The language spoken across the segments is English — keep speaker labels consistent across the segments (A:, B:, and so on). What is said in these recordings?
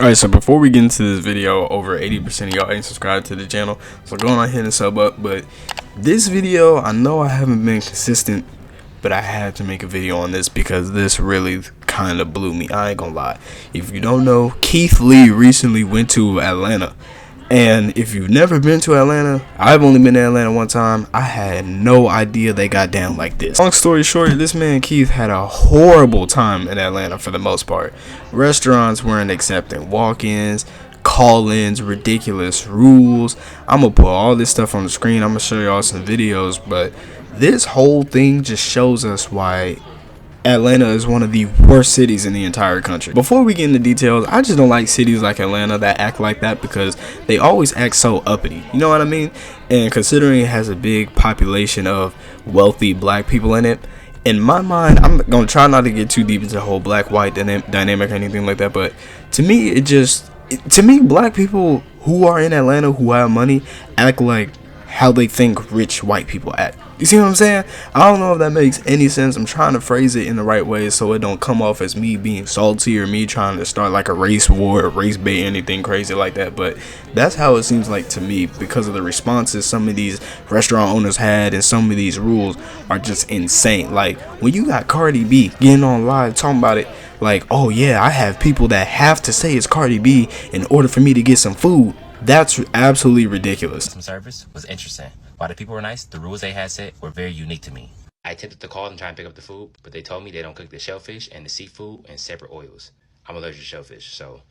A: Alright, so before we get into this video, over 80% of y'all ain't subscribed to the channel, so go on ahead and sub up. But this video, I know I haven't been consistent, but I had to make a video on this because this really kind of blew me. I ain't gonna lie. If you don't know, Keith Lee recently went to Atlanta. And if you've never been to Atlanta, I've only been to Atlanta one time. I had no idea they got down like this. Long story short, this man Keith had a horrible time in Atlanta for the most part. Restaurants weren't accepting walk-ins, call-ins, ridiculous rules. I'm gonna put all this stuff on the screen. I'm gonna show y'all some videos, but this whole thing just shows us why Atlanta is one of the worst cities in the entire country. Before we get into details, I just don't like cities like Atlanta that act like that because they always act so uppity. You know what I mean? And considering it has a big population of wealthy black people in it, in my mind, I'm going to try not to get too deep into the whole black-white dynamic or anything like that, but to me, black people who are in Atlanta who have money act like how they think rich white people act. You see what I'm saying? I don't know if that makes any sense. I'm trying to phrase it in the right way so it don't come off as me being salty or me trying to start like a race war or race bait, anything crazy like that. But that's how it seems like to me because of the responses some of these restaurant owners had, and some of these rules are just insane. Like when you got Cardi B getting on live talking about it like, oh yeah, I have people that have to say it's Cardi B in order for me to get some food. That's absolutely ridiculous.
B: Some service was interesting. While the people were nice, the rules they had set were very unique to me. I attempted to call and try and pick up the food, but they told me they don't cook the shellfish and the seafood in separate oils. I'm allergic to shellfish, so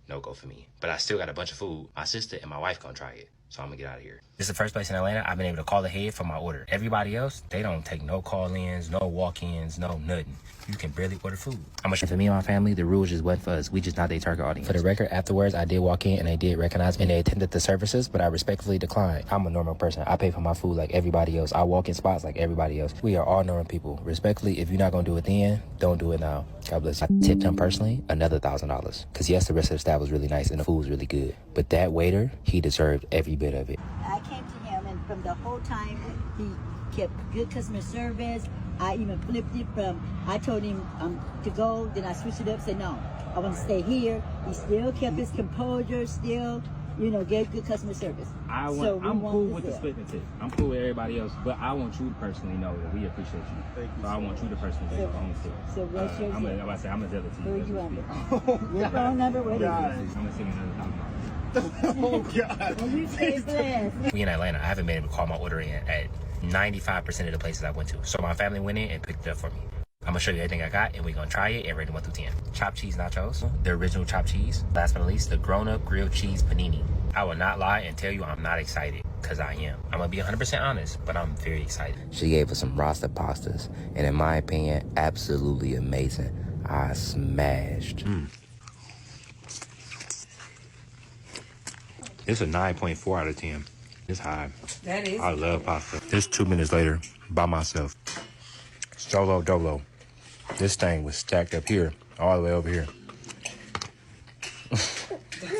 B: no go for me. But I still got a bunch of food. My sister and my wife gonna try it, so I'm gonna get out of here. This is the first place in Atlanta I've been able to call ahead for my order. Everybody else, they don't take no call-ins, no walk-ins, no nothing. You can barely order food. For me and my family, the rules just wasn't for us. We just not their target audience. For the record, afterwards, I did walk in and they did recognize me and they attended the services, but I respectfully declined. I'm a normal person. I pay for my food like everybody else. I walk in spots like everybody else. We are all normal people. Respectfully, if you're not gonna do it then, don't do it now. God bless you. I tipped him personally another $1,000. Because yes, the rest of the staff was really nice and the food was really good. But that waiter, he deserved every bit of it.
C: I came to him and from the whole time, he kept good customer service. I even flipped it from, I told him to go, then I switched it up, said no, I want to stay here. He still kept his composure, still, you know, gave good customer service.
D: I'm cool with the split and tip. I'm cool with everybody else, but I want you to personally know that we appreciate you. Thank you. So I want you to personally get your own tip.
C: So what's your
D: I'm gonna say I'm a zealot to you.
C: Who you under? Your phone number, what is it?
D: I'm gonna send you another $1,000.
C: Oh God. And you say blessed.
B: We in Atlanta, I haven't been able to call my order in at 95% of the places I went to. So my family went in and picked it up for me. I'm gonna show you everything I got and we're gonna try it and rate it 1 through 10. Chopped cheese nachos, the original chopped cheese. Last but not least, the grown-up grilled cheese panini. I will not lie and tell you I'm not excited, because I am. I'm gonna be 100% honest, but I'm very excited. She gave us some Rasta pastas, and in my opinion, absolutely amazing. I smashed. It's a 9.4 out of 10. It's high.
E: That is.
B: I love pasta. This 2 minutes later, by myself. Solo dolo. This thing was stacked up here, all the way over here.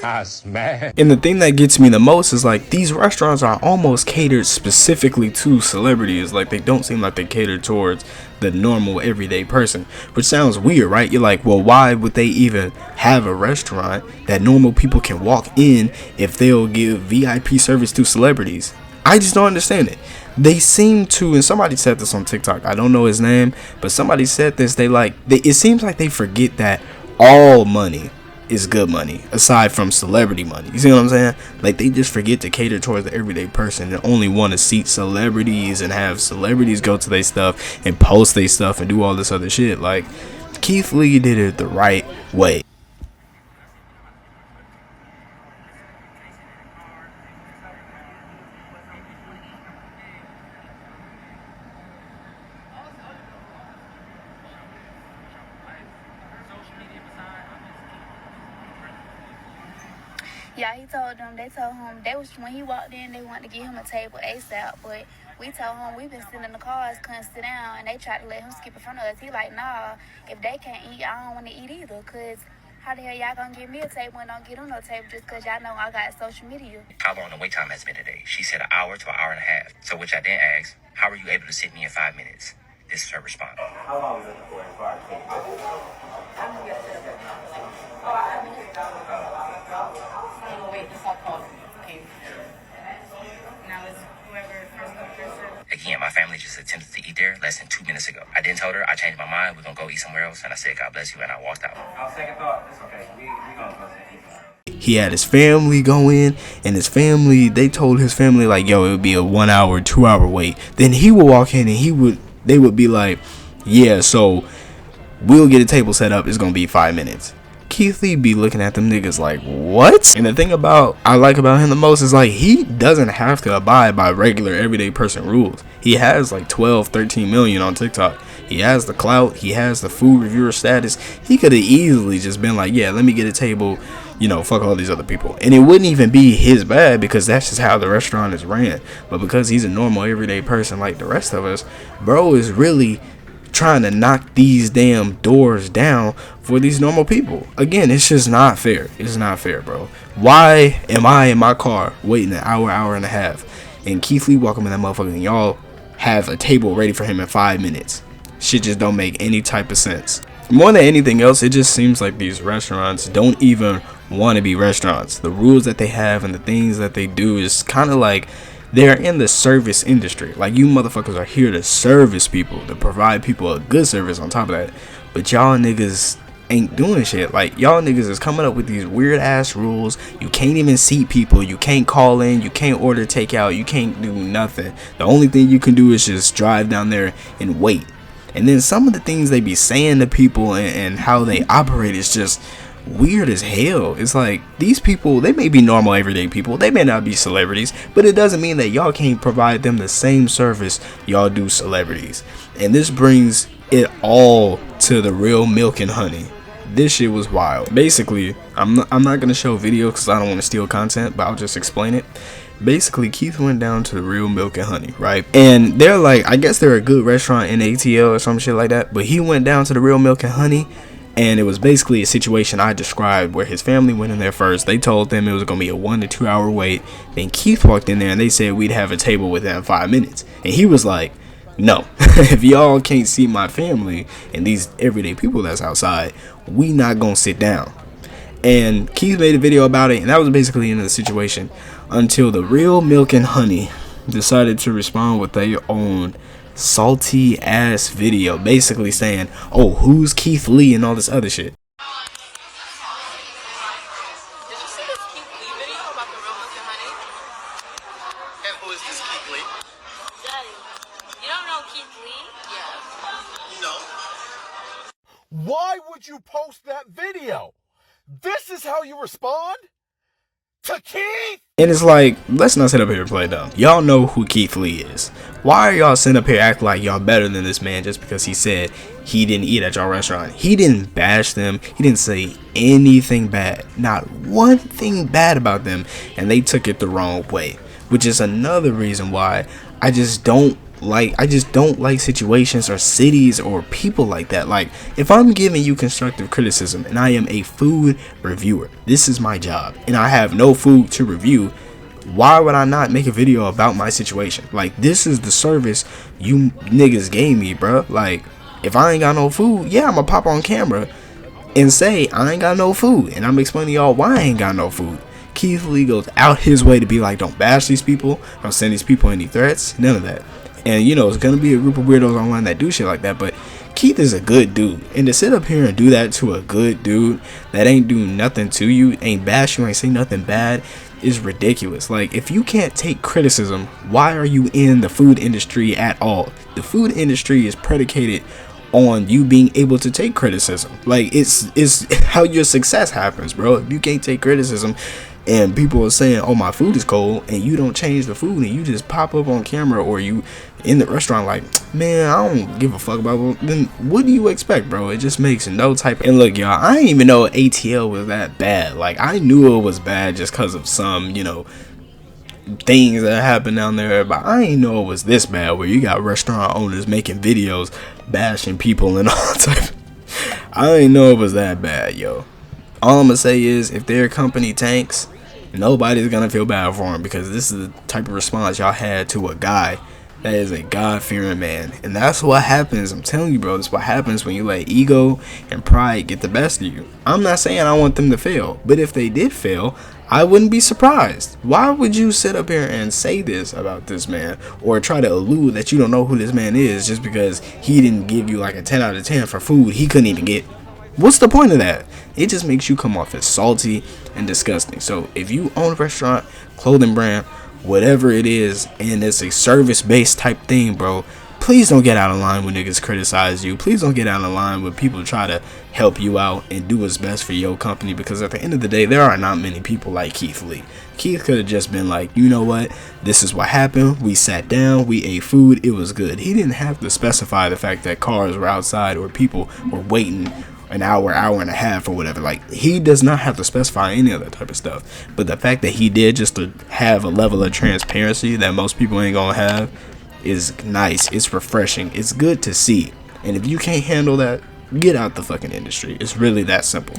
B: I smashed.
A: And the thing that gets me the most is like these restaurants are almost catered specifically to celebrities. Like they don't seem like they cater towards the normal everyday person, which sounds weird, right? You're like, well, why would they even have a restaurant that normal people can walk in if they'll give VIP service to celebrities? I just don't understand it. They seem to, and somebody said this on TikTok, I don't know his name, but somebody said this, it seems like they forget that all money is good money aside from celebrity money. You see what I'm saying? Like they just forget to cater towards the everyday person and only want to seat celebrities and have celebrities go to their stuff and post their stuff and do all this other shit. Like Keith Lee did it the right way.
F: Yeah, they told him, when he walked in, they wanted to get him a table ASAP, but we told him we've been sitting in the cars, couldn't sit down, and they tried to let him skip in front of us. He like, nah, if they can't eat, I don't want to eat either, because how the hell y'all gonna give me a table and don't get them no table just because y'all know I got social media?
B: How long the wait time has been today? She said an hour to an hour and a half. So which I then asked, how are you able to sit me in 5 minutes? This is her response.
D: How long is it for as far as taking?
F: I'm gonna get a table. Oh, I haven't
B: and my family just attempted to eat there less than 2 minutes ago. I then told her I changed my mind. We're gonna go eat somewhere else, and I said, God bless you, and I walked out. On second thought, it's okay. We gonna go eat.
A: He had his family go in, and his family, they told his family like, yo, it would be a 1 hour, 2 hour wait. Then he would walk in and they would be like, yeah, so we'll get a table set up. It's gonna be 5 minutes. Keith Lee be looking at them niggas like, what? And the thing I like about him the most is like, he doesn't have to abide by regular everyday person rules. He has like 12, 13 million on TikTok. He has the clout. He has the food reviewer status. He could have easily just been like, yeah, let me get a table, you know, fuck all these other people. And it wouldn't even be his bad because that's just how the restaurant is ran. But because he's a normal everyday person like the rest of us, bro is really trying to knock these damn doors down for these normal people. Again, it's just not fair. It's not fair, bro. Why am I in my car waiting an hour and a half, and Keith Lee walking in that motherfucker and y'all have a table ready for him in 5 minutes? Shit just don't make any type of sense. More than anything else, it just seems like these restaurants don't even want to be restaurants. The rules that they have and the things that they do is kind of like they're in the service industry. Like, you motherfuckers are here to service people, to provide people a good service on top of that. But y'all niggas ain't doing shit. Like, y'all niggas is coming up with these weird ass rules. You can't even seat people. You can't call in. You can't order takeout. You can't do nothing. The only thing you can do is just drive down there and wait. And then some of the things they be saying to people and how they operate is just weird as hell. It's like, these people, they may be normal everyday people, they may not be celebrities, but it doesn't mean that y'all can't provide them the same service y'all do celebrities. And this brings it all to the Real Milk and Honey. This shit was wild. Basically, I'm not gonna show video because I don't want to steal content, but I'll just explain it. Basically, Keith went down to the Real Milk and Honey, right? And they're like, I guess they're a good restaurant in ATL or some shit like that, but he went down to the Real Milk and Honey, and it was basically a situation I described where his family went in there first. They told them it was gonna be a 1 to 2 hour wait. Then Keith walked in there and they said we'd have a table within 5 minutes, and he was like, no, if y'all can't see my family and these everyday people that's outside, we not gonna sit down. And Keith made a video about it, and that was basically the end of the situation until the Real Milk and Honey decided to respond with their own salty ass video, basically saying, oh, who's Keith Lee and all this other shit.
E: Did you see this Keith Lee video about the Real Milk and Honey?
G: And who is this Keith Lee?
E: Daddy, you don't know Keith Lee? Yeah.
G: No.
H: Why would you post that video? This is how you respond to Keith?
A: And it's like, let's not sit up here and play dumb. Y'all know who Keith Lee is. Why are y'all sitting up here acting like y'all better than this man just because he said he didn't eat at y'all restaurant? He didn't bash them. He didn't say anything bad. Not one thing bad about them. And they took it the wrong way. Which is another reason why I just don't like situations or cities or people like that. Like, if I'm giving you constructive criticism and I am a food reviewer, this is my job, and I have no food to review, why would I not make a video about my situation? Like, this is the service you niggas gave me, bro. Like, if I ain't got no food, yeah, I'm gonna pop on camera and say I ain't got no food, and I'm explaining y'all why I ain't got no food. Keith Lee goes out his way to be like, don't bash these people, don't send these people any threats, none of that. And you know, it's gonna be a group of weirdos online that do shit like that, but Keith is a good dude, and to sit up here and do that to a good dude that ain't do nothing to you, ain't bash you, ain't say nothing bad, is ridiculous. Like, if you can't take criticism, why are you in the food industry at all? The food industry is predicated on you being able to take criticism. Like, it's how your success happens, bro. If you can't take criticism and people are saying, oh, my food is cold, and you don't change the food, and you just pop up on camera, or you in the restaurant like, man, I don't give a fuck about it, then what do you expect, bro? It just makes no type. And look, y'all, I didn't even know ATL was that bad. Like, I knew it was bad just because of some, you know, things that happened down there, but I didn't know it was this bad where you got restaurant owners making videos bashing people and all type. I didn't know it was that bad, yo. All I'm gonna say is, if their company tanks, nobody's gonna feel bad for him, because this is the type of response y'all had to a guy That is a God-fearing man. And that's what happens. I'm telling you, bro. That's what happens when you let ego and pride get the best of you. I'm not saying I want them to fail. But if they did fail, I wouldn't be surprised. Why would you sit up here and say this about this man? Or try to allude that you don't know who this man is just because he didn't give you like a 10 out of 10 for food he couldn't even get? What's the point of that? It just makes you come off as salty and disgusting. So if you own a restaurant, clothing brand, whatever it is, and it's a service-based type thing, bro, please don't get out of line when niggas criticize you. Please don't get out of line when people try to help you out and do what's best for your company, because at the end of the day, there are not many people like Keith Lee. Keith could have just been like, you know what, this is what happened, we sat down, we ate food, it was good. He didn't have to specify the fact that cars were outside or people were waiting an hour and a half or whatever. Like, he does not have to specify any of that type of stuff. But the fact that he did, just to have a level of transparency that most people ain't gonna have, is nice. It's refreshing. It's good to see. And if you can't handle that, get out the fucking industry. It's really that simple.